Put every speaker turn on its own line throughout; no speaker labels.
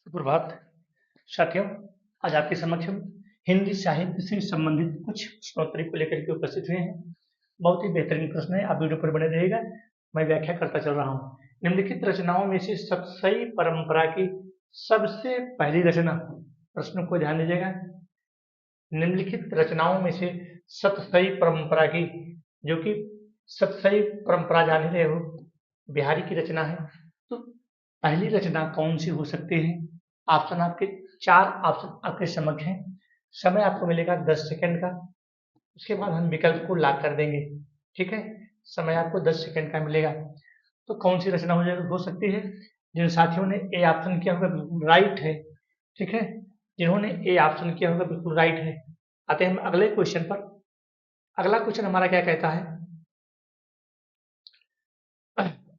सुप्रभात साथियों। आज आपके समक्ष हम हिंदी साहित्य से संबंधित कुछ प्रश्नोत्तरी को लेकर के उपस्थित हुए हैं। बहुत ही बेहतरीन प्रश्न है, आप वीडियो पर बने रहिएगा। मैं व्याख्या करता चल रहा हूँ। निम्नलिखित रचनाओं में से सतसई परंपरा की सबसे पहली रचना, प्रश्न को ध्यान दीजिएगा। निम्नलिखित रचनाओं में से सतसई परंपरा की, जो कि सतसई परंपरा जान ही रहे हो, बिहारी की रचना है, तो पहली रचना कौन सी हो सकती है? ऑप्शन आपके 4 ऑप्शन आपके समक्ष हैं। समय आपको मिलेगा 10 सेकंड का, उसके बाद हम विकल्प को लाक कर देंगे। ठीक है, समय आपको 10 सेकंड का मिलेगा। तो कौन सी रचना हो सकती है? जिन साथियों ने ए ऑप्शन किया होगा बिल्कुल राइट है। ठीक है, जिन्होंने ए ऑप्शन किया होगा बिल्कुल राइट है। आते हैं हम अगले क्वेश्चन पर। अगला क्वेश्चन हमारा क्या कहता है?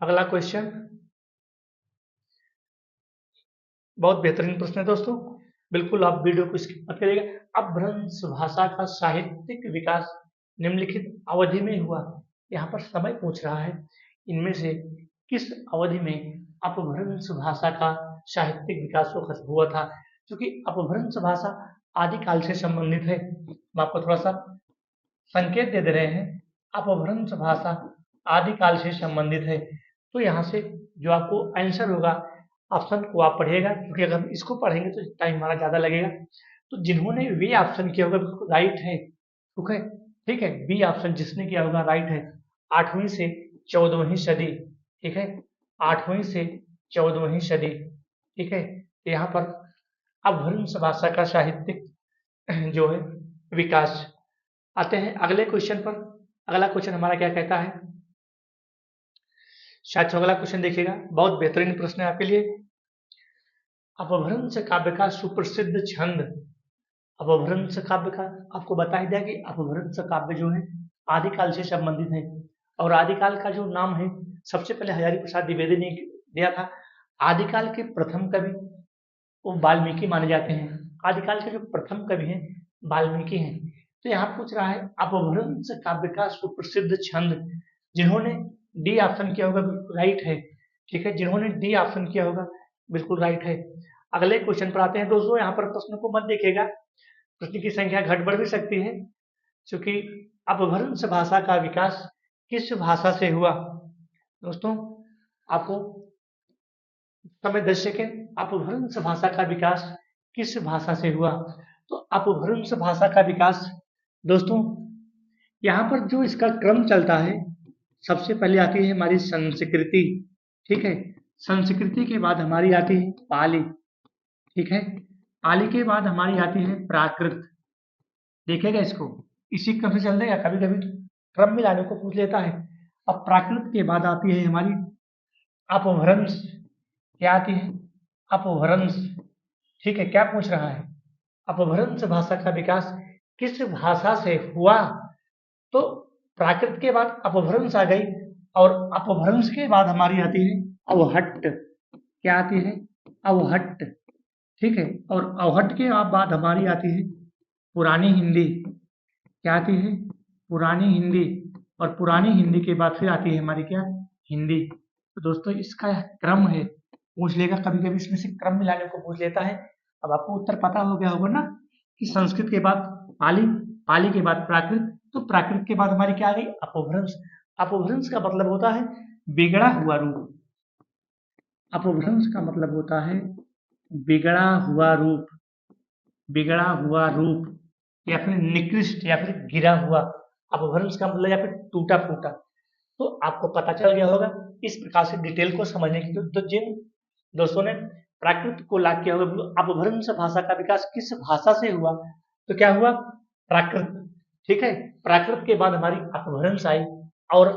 अगला क्वेश्चन बहुत बेहतरीन प्रश्न है दोस्तों, बिल्कुल आप वीडियो को स्किप मत करिएगा। अपभ्रंश भाषा का साहित्यिक विकास निम्नलिखित अवधि में हुआ। यहाँ पर समय पूछ रहा है, इनमें से किस अवधि में अपभ्रंश भाषा का साहित्यिक विकास हुआ था? क्योंकि अपभ्रंश भाषा आदिकाल से संबंधित है। हम आपको थोड़ा सा संकेत दे रहे हैं, अपभ्रंश भाषा आदिकाल से संबंधित है। तो यहाँ से जो आपको आंसर होगा, ऑप्शन को आप पढ़िएगा, क्योंकि अगर हम इसको पढ़ेंगे तो टाइम हमारा ज़्यादा लगेगा। तो जिन्होंने बी ऑप्शन किया होगा बिल्कुल राइट है। ठीक है, बी ऑप्शन जिसने किया होगा राइट है। 8वीं से 14वीं सदी। ठीक है, 8वीं से 14वीं सदी। ठीक है, तो यहाँ पर अपभ्रंश भाषा का साहित्यिक जो है विकास। आते हैं अगले क्वेश्चन पर। अगला क्वेश्चन हमारा क्या कहता है? साथियों अगला क्वेश्चन देखिएगा, बहुत बेहतरीन प्रश्न है आपके लिए। अपभ्रंश काव्य का सुप्रसिद्ध छंद। अपभ्रंश काव्य का आपको बता ही दिया कि अपभ्रंश काव्य जो है आदिकाल से संबंधित है, और आदिकाल का जो नाम है सबसे पहले हजारी प्रसाद द्विवेदी ने दिया था। आदिकाल के प्रथम कवि वो वाल्मीकि माने जाते हैं। आदिकाल के जो प्रथम कवि हैं वाल्मीकि हैं। तो यहाँ पूछ रहा है अपभ्रंश काव्य का सुप्रसिद्ध छंद। जिन्होंने डी ऑप्शन किया होगा बिल्कुल राइट है। ठीक है, जिन्होंने डी ऑप्शन किया होगा बिल्कुल राइट है। अगले क्वेश्चन पर आते हैं दोस्तों। यहाँ पर प्रश्न को मत देखिएगा, प्रश्न की संख्या घट बढ़ भी सकती है, क्योंकि अपभ्रंश भाषा का विकास किस भाषा से हुआ? दोस्तों आपको समय 10 सेकेंड। अपभ्रंश भाषा का विकास किस भाषा से हुआ? तो अपभ्रंश भाषा का विकास दोस्तों, यहाँ पर जो इसका क्रम चलता है, सबसे पहले आती है हमारी संस्कृति। ठीक है, संस्कृति के बाद हमारी आती है पाली। ठीक है, पाली के बाद हमारी आती है प्राकृत। देखेगा इसको, इसी क्रम से चल देगा। कभी कभी क्रम मिलाने को पूछ लेता है। अब प्राकृत के बाद आती है हमारी अपभ्रंश। क्या आती है? अपभ्रंश। ठीक है, क्या पूछ रहा है? अपभ्रंश भाषा का विकास किस भाषा से हुआ? तो प्राकृत के बाद अपभ्रंश आ गई, और अपभ्रंश के बाद हमारी आती है अवहट्ट। क्या आती है? अवहट्ट। ठीक है, और अवहट्ट के बाद हमारी आती है पुरानी हिंदी। क्या आती है? पुरानी हिंदी। और पुरानी हिंदी के बाद फिर आती है हमारी क्या? हिंदी। तो दोस्तों इसका क्रम है, पूछ लेगा कभी कभी इसमें से क्रम मिलाने को पूछ लेता है। अब आपको उत्तर पता हो गया होगा ना, कि संस्कृत के बाद पाली, पाली के बाद प्राकृत, तो प्राकृत के बाद हमारी क्या आ गई? अपभ्रंश। अपभ्रंश का मतलब होता है बिगड़ा हुआ रूप। अपभ्रंश का मतलब होता है बिगड़ा हुआ रूप। बिगड़ा हुआ रूप, या फिर निकृष्ट, या फिर गिरा हुआ। अपभ्रंश का मतलब या फिर टूटा फूटा। तो आपको पता चल गया होगा इस प्रकार से डिटेल को समझने की। तो जिन दोस्तों ने प्राकृत को लाभ किया होगा, अपभ्रंश भाषा का विकास किस भाषा से हुआ? तो क्या हुआ? प्राकृत। ठीक है, प्राकृत के बाद हमारी अपभ्रंश आई, और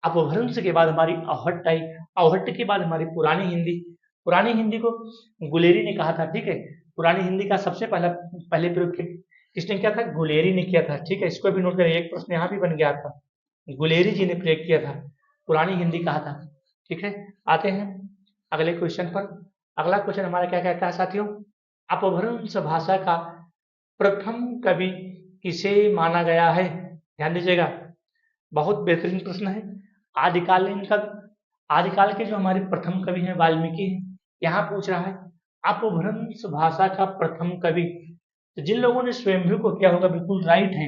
अपभ्रंश के बाद हमारी अवहट्ट आई। अवहट्ट के बाद हमारी पुरानी हिंदी। पुरानी हिंदी को गुलेरी ने कहा था। ठीक है, पुरानी हिंदी का सबसे पहले प्रयोग किसने किया था? गुलेरी ने किया था। ठीक है, इसको भी नोट करें, एक प्रश्न यहाँ भी बन गया था। गुलेरी जी ने प्रयोग किया था, पुरानी हिंदी कहा था। ठीक है, आते हैं अगले क्वेश्चन पर। अगला क्वेश्चन हमारा क्या कहता है साथियों? अपभ्रंश भाषा का प्रथम कवि किसे माना गया है? ध्यान दीजिएगा, बहुत बेहतरीन प्रश्न है। आदिकालीन कवि, आदिकाल के जो हमारे प्रथम कवि हैं वाल्मीकि हैं। यहाँ पूछ रहा है अपभ्रंश भाषा का प्रथम कवि, तो जिन लोगों ने स्वयंभू को किया होगा बिल्कुल राइट है,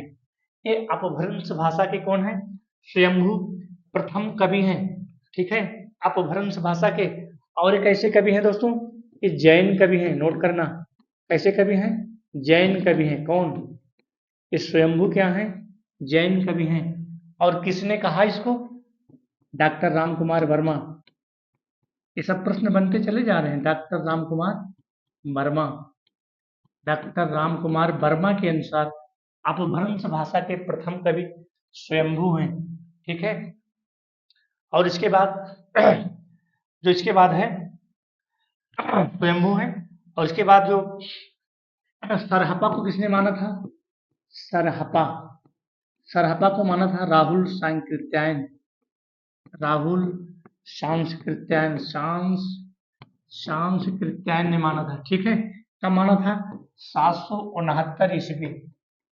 ये अपभ्रंश भाषा के कौन है, स्वयंभू प्रथम कवि हैं, ठीक है, अपभ्रंश भाषा के। और एक ऐसे कवि हैं दोस्तों, ये जैन कवि हैं, नोट करना, कैसे कवि हैं, जैन कवि हैं, कौन, ये स्वयंभू क्या हैं, जैन कवि हैं। और किसने कहा इसको, डॉक्टर राम कुमार वर्मा। ये सब प्रश्न बनते चले जा रहे हैं, डॉक्टर राम कुमार वर्मा, डॉक्टर राम कुमार वर्मा के अनुसार अपभ्रंश भाषा के प्रथम कवि स्वयंभू हैं, ठीक है। और इसके बाद जो इसके बाद है स्वयंभू है, और इसके बाद जो सरहपा को किसने माना था, सरहपा, सरहपा को माना था राहुल सांकृत्यायन, राहुल सांस्कृत्यायन, सांस्कृत्यायन ने माना था, ठीक है। कब माना था, 769 ईस्वी,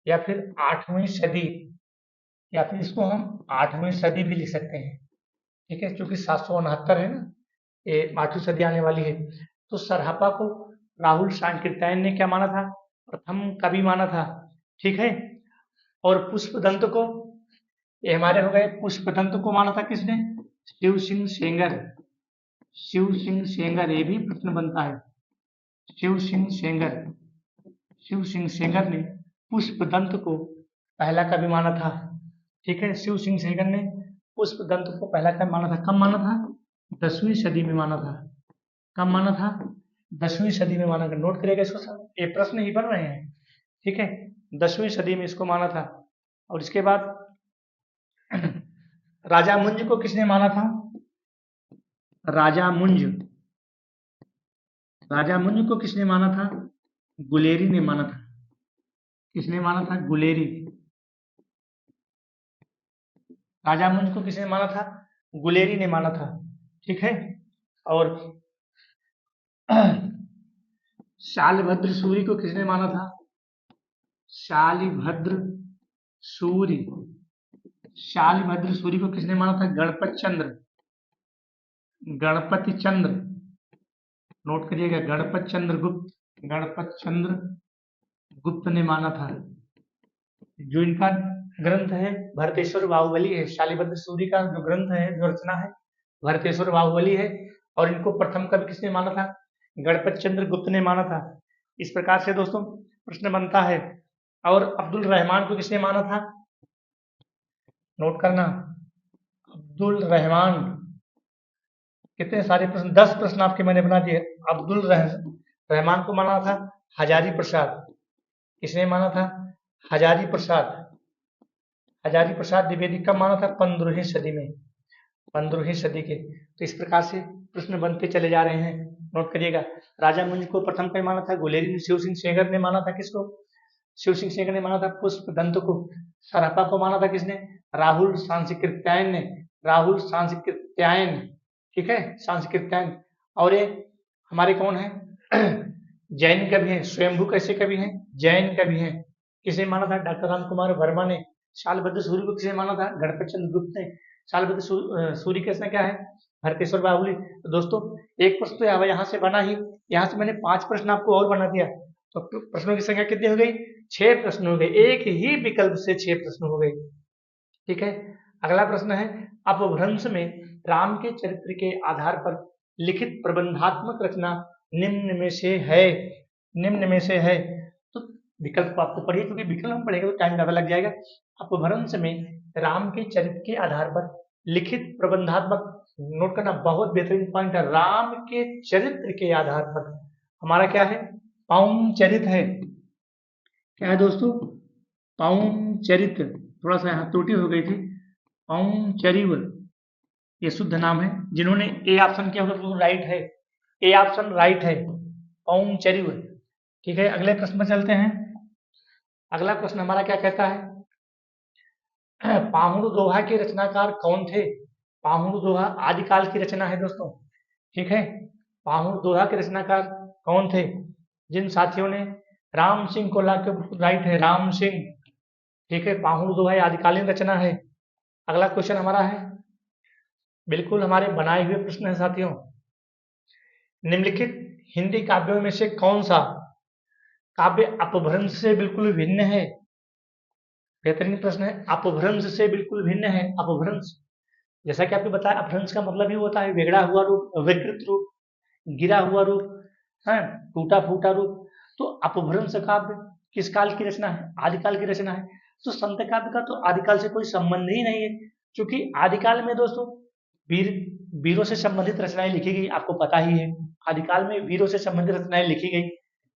या फिर 8वीं सदी, या फिर इसको हम 8वीं सदी भी लिख सकते हैं, ठीक है, क्योंकि 769 है ना, ये 8वीं सदी आने वाली है। तो सरहपा को राहुल सांकृत्यायन ने क्या माना था, प्रथम कवि माना था, ठीक है। और पुष्पदंत को, ये हमारे हो गए, पुष्पदंत को माना था किसने, शिव सिंह सेंगर, शिव सिंह सेंगर, ये भी प्रश्न बनता है, शिव सिंह सेंगर, शिव सिंह सेंगर ने पुष्पदंत को पहला कवि माना था, ठीक है। शिव सिंह सेंगर ने पुष्पदंत को पहला कवि माना था, कब माना था, 10वीं सदी में माना था, कब माना था, 10वीं सदी में माना था, नोट करिएगा इसको सब, ये प्रश्न ही बन रहे हैं, ठीक है, 10वीं सदी में इसको माना था। और इसके बाद राजा मुंज को किसने माना था, राजा मुंज, राजा मुंज को किसने माना था, गुलेरी ने माना था, किसने माना था, गुलेरी, राजा मुंज को किसने माना था, गुलेरी ने माना था, ठीक है। और शालभद्र सूरी को किसने माना था, शालिभद्र सूरी, शालिभद्र सूरी को किसने माना था, गणपत चंद्र, गणपति चंद्र, नोट करिएगा, गणपत चंद्र गुप्त, गणपत चंद्र गुप्त ने माना था। जो इनका ग्रंथ है भरतेश्वर बाहुबली है, शालिभद्र सूरी का जो ग्रंथ है, जो रचना है, भरतेश्वर बाहुबली है। और इनको प्रथम कवि किसने माना था, गणपत चंद्र गुप्त ने माना था। इस प्रकार से दोस्तों प्रश्न बनता है। और अब्दुल रहमान को किसने माना था, नोट करना, अब्दुल रहमान, कितने सारे प्रश्न, 10 प्रश्न आपके मैंने बना दिए। अब्दुल रहमान को माना था हजारी प्रसाद, किसने माना था, हजारी प्रसाद, हजारी प्रसाद द्विवेदी कब माना था, 15वीं सदी में, 15वीं सदी के। तो इस प्रकार से प्रश्न बनते चले जा रहे हैं, नोट करिएगा। राजा मुंज को प्रथम कवि माना था गुलेरी, शिव सिंह सेंगर ने माना था किसको, शिव सिंह सेंगर ने माना था पुष्पदंत को। सरहपा को माना था किसने, राहुल सांस्कृत्यायन ने, राहुल सांस्कृत्यायन, ठीक है, सांस्कृत्यायन। और ये हमारे कौन है, जैन कवि हैं, स्वयंभू कैसे कवि हैं, जैन कवि हैं, किसे माना था, डॉक्टर राम कुमार वर्मा ने। शालभद्र सूरी को किसे माना था, गणपत चंद्र गुप्त ने। शालभद्र सूरी कैसे क्या है, भरतेश्वर बाहुबली। तो दोस्तों एक प्रश्न तो यहाँ से बना ही, यहाँ से मैंने 5 प्रश्न आपको और बना दिया, तो प्रश्नों की संख्या कितनी हो गई, 6 प्रश्न हो गए, एक ही विकल्प से 6 प्रश्न हो गए, ठीक है। अगला प्रश्न है, अपभ्रंश में राम के चरित्र के आधार पर लिखित प्रबंधात्मक रचना निम्न में से है, निम्न में से है। तो विकल्प को आपको पढ़िए, क्योंकि विकल्प हम पढ़ेंगे तो टाइम ज्यादा लग जाएगा। अपभ्रंश में राम के चरित्र के आधार पर लिखित प्रबंधात्मक, नोट करना, बहुत बेहतरीन पॉइंट है, राम के चरित्र के आधार पर, हमारा क्या है, पाउंचरित है, क्या है दोस्तों, पाउंचरित, थोड़ा सा यहाँ त्रुटि हो गई थी, पाउंचरिव ये शुद्ध नाम है। जिन्होंने ए ऑप्शन किया होगा बिल्कुल राइट है, ए ऑप्शन राइट है, पाउंचरिव, ठीक है। अगले प्रश्न में चलते हैं। अगला प्रश्न हमारा क्या कहता है, पाहुड़ दोहा के रचनाकार कौन थे। पाहुड़ दोहा आदिकाल की रचना है दोस्तों, ठीक है। पाहुड़ दोहा के रचनाकार कौन थे, जिन साथियों ने, राम सिंह को लाके, राइट है, राम सिंह, ठीक है। पाहुड़ दोहा आदिकालीन रचना है। अगला क्वेश्चन हमारा है, बिल्कुल हमारे बनाए हुए प्रश्न है साथियों, निम्नलिखित हिंदी काव्यों में से कौन सा काव्य अपभ्रंश से बिल्कुल भिन्न है? बेहतरीन प्रश्न है। अपभ्रंश से बिल्कुल भिन्न है। अपभ्रंश, जैसा कि आपको बताया, अपभ्रंश का मतलब ही होता है बिगड़ा हुआ रूप, विकृत रूप, गिरा हुआ रूप, है टूटा फूटा रूप। तो अपभ्रंश काव्य किस काल की रचना है? आदिकाल की रचना है। तो संत काव्य का तो आदिकाल से कोई संबंध ही नहीं है, क्योंकि आदिकाल में दोस्तों वीर वीरों से संबंधित रचनाएं लिखी गई, आपको पता ही है। आदिकाल में वीरों से संबंधित रचनाएं लिखी गई,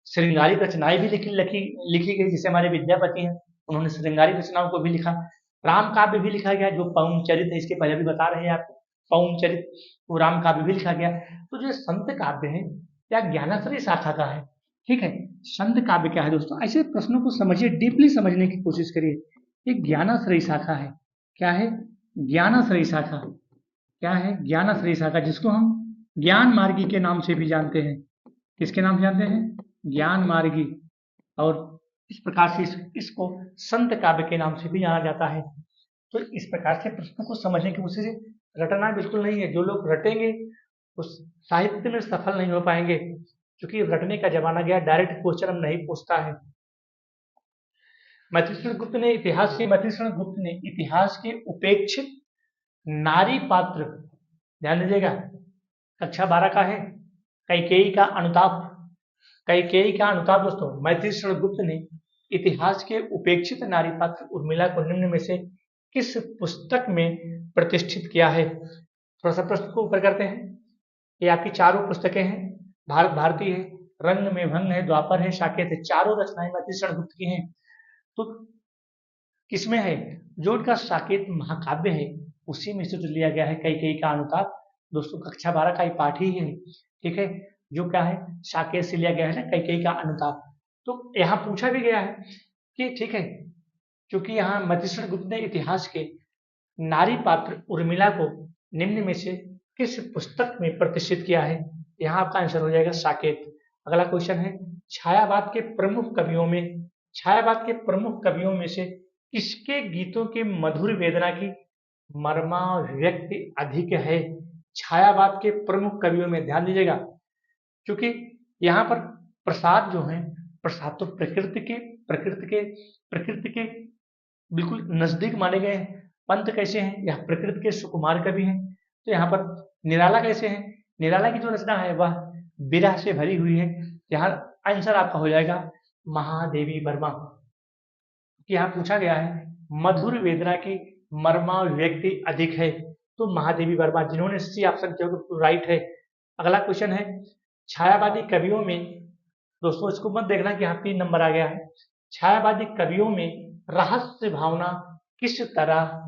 श्रृंगारिक रचनाएं भी लिखी गई, जैसे हमारे विद्यापति हैं, उन्होंने श्रृंगारिक रचनाओं को भी लिखा। राम काव्य भी लिखा गया, जो पवन चरित है, इसके पहले भी बता रहे हैं आपको, पवन चरित, वो राम काव्य भी लिखा गया। तो जो संत काव्य है, क्या ज्ञानाश्रय शाखा का है? ठीक है, संत काव्य क्या है दोस्तों? ऐसे प्रश्नों को समझिए, डीपली समझने की कोशिश करिए। ये ज्ञानाश्रय शाखा है। क्या है? ज्ञानाश्रय शाखा। क्या है? ज्ञानाश्रय शाखा, जिसको हम ज्ञान मार्गी के नाम से भी जानते हैं। किसके नाम से जानते हैं? ज्ञान मार्गी। और इस प्रकार से इसको संत काव्य के नाम से भी जाना जाता है। तो इस प्रकार से प्रश्नों को समझने की कोशिश, रटना बिल्कुल नहीं है। जो लोग रटेंगे उस साहित्य में सफल नहीं हो पाएंगे, क्योंकि रटने का जमाना गया, डायरेक्ट क्वेश्चन हम नहीं पूछता है। मधुसूदन गुप्त ने इतिहास के उपेक्षित नारी पात्र, ध्यान दीजिएगा, कक्षा 12 का है, कैकेयी का अनुताप। कैकेयी का अनुताप दोस्तों, मैथिलीशरण गुप्त ने इतिहास के उपेक्षित नारी पात्र उर्मिला को निम्न में से किस पुस्तक में प्रतिष्ठित किया है? थोड़ा सा प्रश्न को ऊपर करते हैं। ये आपकी चारों पुस्तकें हैं, भारत भारती है, रंग में भंग है, द्वापर है, साकेत है। चारों रचनाएं मैथिलीशरण गुप्त की हैं। तो किसमें है? जो उनका साकेत महाकाव्य है, उसी में से तो लिया गया है कैकेयी का अनुताप। दोस्तों कक्षा 12 का ही पाठ ही है, ठीक है, जो क्या है, साकेत से लिया गया है ना, कैकेयी का अनुताप। तो यहाँ पूछा भी गया है कि ठीक है, क्योंकि यहाँ मैथिलीशरण गुप्त ने इतिहास के नारी पात्र उर्मिला को निम्न में से किस पुस्तक में प्रतिष्ठित किया है? यहाँ आपका आंसर हो जाएगा साकेत। अगला क्वेश्चन है, छायावाद के प्रमुख कवियों में से किसके गीतों के मधुर वेदना की मर्माव्यक्ति अधिक है? छायावाद के प्रमुख कवियों में ध्यान दीजिएगा, क्योंकि यहाँ पर प्रसाद जो है, प्रसाद तो प्रकृति के बिल्कुल नजदीक माने गए हैं। पंत कैसे हैं? यह प्रकृति के सुकुमार कवि हैं। तो यहाँ पर निराला कैसे हैं? निराला की जो रचना है वह विरह से भरी हुई है। यहाँ आंसर आपका हो जाएगा महादेवी वर्मा। यहाँ पूछा गया है मधुर वेदना की मर्माव्यक्ति अधिक है, तो महादेवी वर्मा, जिन्होंने सी ऑप्शन किया तो राइट है। अगला क्वेश्चन है, छायावादी कवियों में, दोस्तों इसको मत देखना कि यहाँ 3 नंबर आ गया है। छायावादी कवियों में रहस्य भावना किस तरह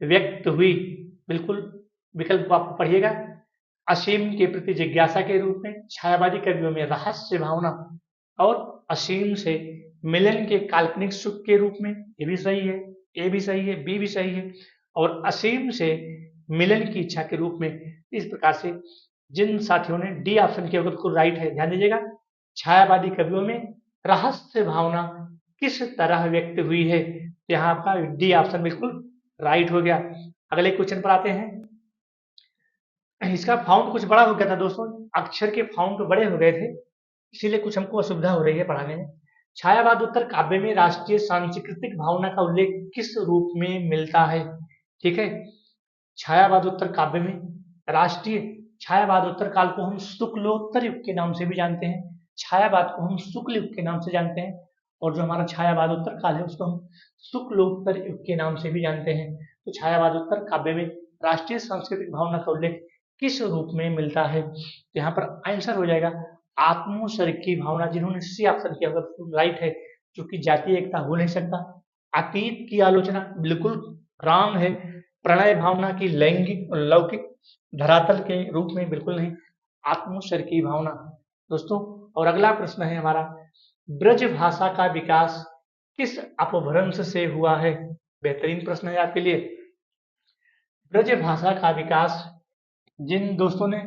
व्यक्त हुई? बिल्कुल विकल्प को आप पढ़िएगा। असीम के प्रति जिज्ञासा के रूप में, छायावादी कवियों में रहस्य भावना, और असीम से मिलन के काल्पनिक सुख के रूप में। ये भी सही है, ए भी सही है, बी भी सही है, और असीम से मिलन की इच्छा के रूप में। इस प्रकार से जिन साथियों ने डी ऑप्शन किया बिल्कुल राइट है, ध्यान दीजिएगा। छायावादी कवियों में रहस्य भावना किस तरह व्यक्त हुई है? तो यहाँ आपका डी ऑप्शन बिल्कुल राइट हो गया। अगले क्वेश्चन पर आते हैं। इसका फाउंड कुछ बड़ा हो गया था दोस्तों, अक्षर के फाउंड बड़े हो गए थे, इसीलिए कुछ हमको असुविधा हो रही है पढ़ाने में। छायावादोत्तर काव्य में राष्ट्रीय सांस्कृतिक भावना का उल्लेख किस रूप में मिलता है? ठीक है, छायावादोत्तर काव्य में राष्ट्रीय, छायावादोत्तर काल को हम शुक्लोत्तर युग के नाम से भी जानते हैं, छायावाद को हम शुक्ल युग के नाम से जानते हैं, और जो हमारा छायावादोत्तर काल है उसको हम शुक्लोत्तर युग के नाम से भी जानते हैं। तो छायावादोत्तर काव्य में राष्ट्रीय सांस्कृतिक भावना का उल्लेख किस रूप में मिलता है? तो यहाँ पर आंसर हो जाएगा आत्मोत्सर्ग की भावना, जिन्होंने सी ऑप्शन किया होगा राइट है, क्योंकि जातीय एकता हो नहीं सकता। अतीत की आलोचना बिल्कुल रॉन्ग है। प्रणय भावना की लैंगिक लौकिक धरातल के रूप में बिल्कुल नहीं, आत्मोत्सर्ग की भावना दोस्तों। और अगला प्रश्न है हमारा, ब्रज भाषा का विकास किस अपभ्रंश से हुआ है? बेहतरीन प्रश्न है आपके लिए। ब्रज भाषा का विकास, जिन दोस्तों ने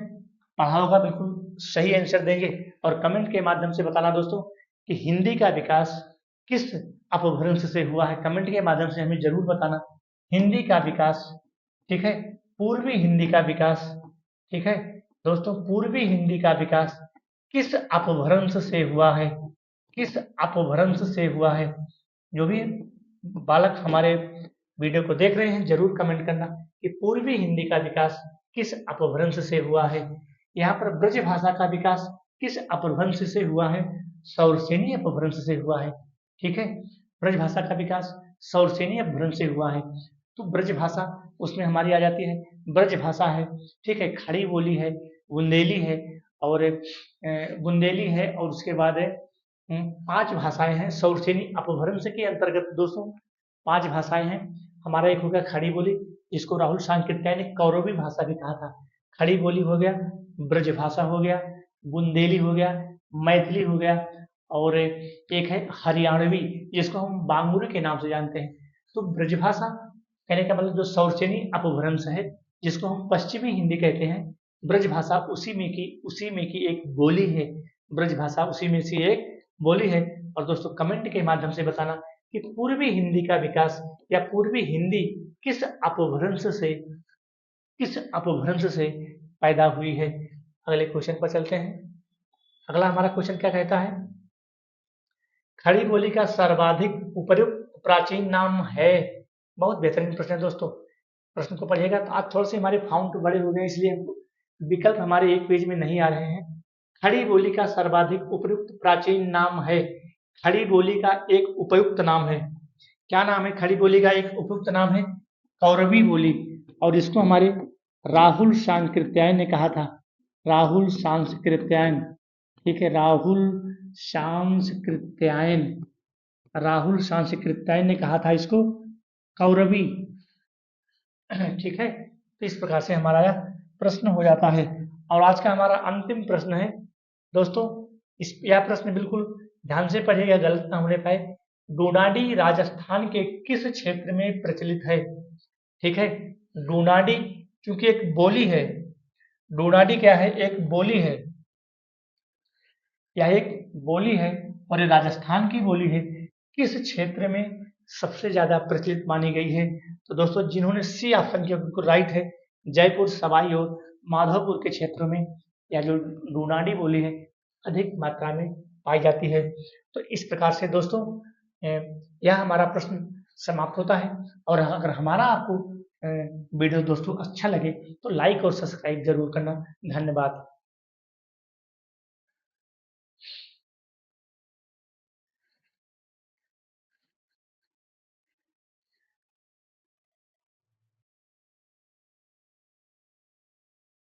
पढ़ा होगा बिल्कुल सही आंसर देंगे, और कमेंट के माध्यम से बताना दोस्तों कि हिंदी का विकास किस अपभ्रंश से हुआ है। कमेंट के माध्यम से हमें जरूर बताना। हिंदी का विकास, ठीक है, पूर्वी हिंदी का विकास, ठीक है, दोस्तों पूर्वी हिंदी का विकास किस अपभ्रंश से हुआ है? किस अपभ्रंश से हुआ है? जो भी बालक हमारे वीडियो को देख रहे हैं जरूर कमेंट करना कि पूर्वी हिंदी का विकास किस अपभ्रंश से हुआ है। यहाँ पर ब्रज भाषा का विकास किस अपभ्रंश से हुआ है? सौरसेनी अपभ्रंश से हुआ है। ठीक है, ब्रज भाषा का विकास सौरसेनी अपभ्रंश से हुआ है। तो ब्रज भाषा उसमें हमारी आ जाती है, ब्रज भाषा है, ठीक है, खड़ी बोली है, बुंदेली है और बुंदेली है और उसके बाद है 5 भाषाएं हैं सौरसेनी अपभ्रंश के अंतर्गत। दोस्तों 5 भाषाएं हैं। हमारा एक हो गया खड़ी बोली, जिसको राहुल सांकृत्यायन ने कौरवी भाषा भी कहा था। खड़ी बोली हो गया, ब्रज भाषा हो गया, बुंदेली हो गया, मैथिली हो गया और एक है हरियाणवी, जिसको हम बांगुरी के नाम से जानते हैं। तो ब्रजभाषा कहने का मतलब जो सौरसेनी अपभ्रंश है, जिसको हम पश्चिमी हिंदी कहते हैं, ब्रजभाषा उसी में की एक बोली है। ब्रजभाषा उसी में से एक बोली है। और दोस्तों कमेंट के माध्यम से बताना कि पूर्वी हिंदी का विकास या पूर्वी हिंदी किस अपभ्रंश से पैदा हुई है। अगले क्वेश्चन पर चलते हैं। अगला हमारा क्वेश्चन क्या कहता है? खड़ी बोली का सर्वाधिक उपयुक्त प्राचीन नाम है। बहुत बेहतरीन प्रश्न है दोस्तों। प्रश्न को पढ़िएगा तो आज थोड़े से हमारे फाउंट बड़े हो गए, इसलिए विकल्प हमारे एक पेज में नहीं आ रहे हैं। खड़ी बोली का सर्वाधिक उपयुक्त प्राचीन नाम है। खड़ी बोली का एक उपयुक्त नाम है। क्या नाम है? खड़ी बोली का एक उपयुक्त नाम है कौरवी बोली, और इसको हमारे राहुल सांकृत्यायन ने कहा था। राहुल सांकृत्यायन, ठीक है, राहुल सांकृत्यायन ने कहा था इसको कौरवी। ठीक है, तो इस प्रकार से हमारा यह प्रश्न हो जाता है। और आज का हमारा अंतिम प्रश्न है दोस्तों, यह प्रश्न बिल्कुल ध्यान से पढ़िएगा, गलत ना होने पाए। डूनाडी राजस्थान के किस क्षेत्र में प्रचलित है? ठीक है, डूनाडी क्योंकि एक बोली है, डूनाडी क्या है? एक बोली है, यह एक बोली है और ये राजस्थान की बोली है। किस क्षेत्र में सबसे ज्यादा प्रचलित मानी गई है? तो दोस्तों जिन्होंने सी ऑप्शन किया बिल्कुल राइट है। जयपुर, सवाई और माधोपुर के क्षेत्रों में यह जो डूनाडी बोली है अधिक मात्रा में पाई जाती है। तो इस प्रकार से दोस्तों यह हमारा प्रश्न समाप्त होता है। और अगर हमारा आपको वीडियो दोस्तों अच्छा लगे तो लाइक और सब्सक्राइब जरूर करना। धन्यवाद।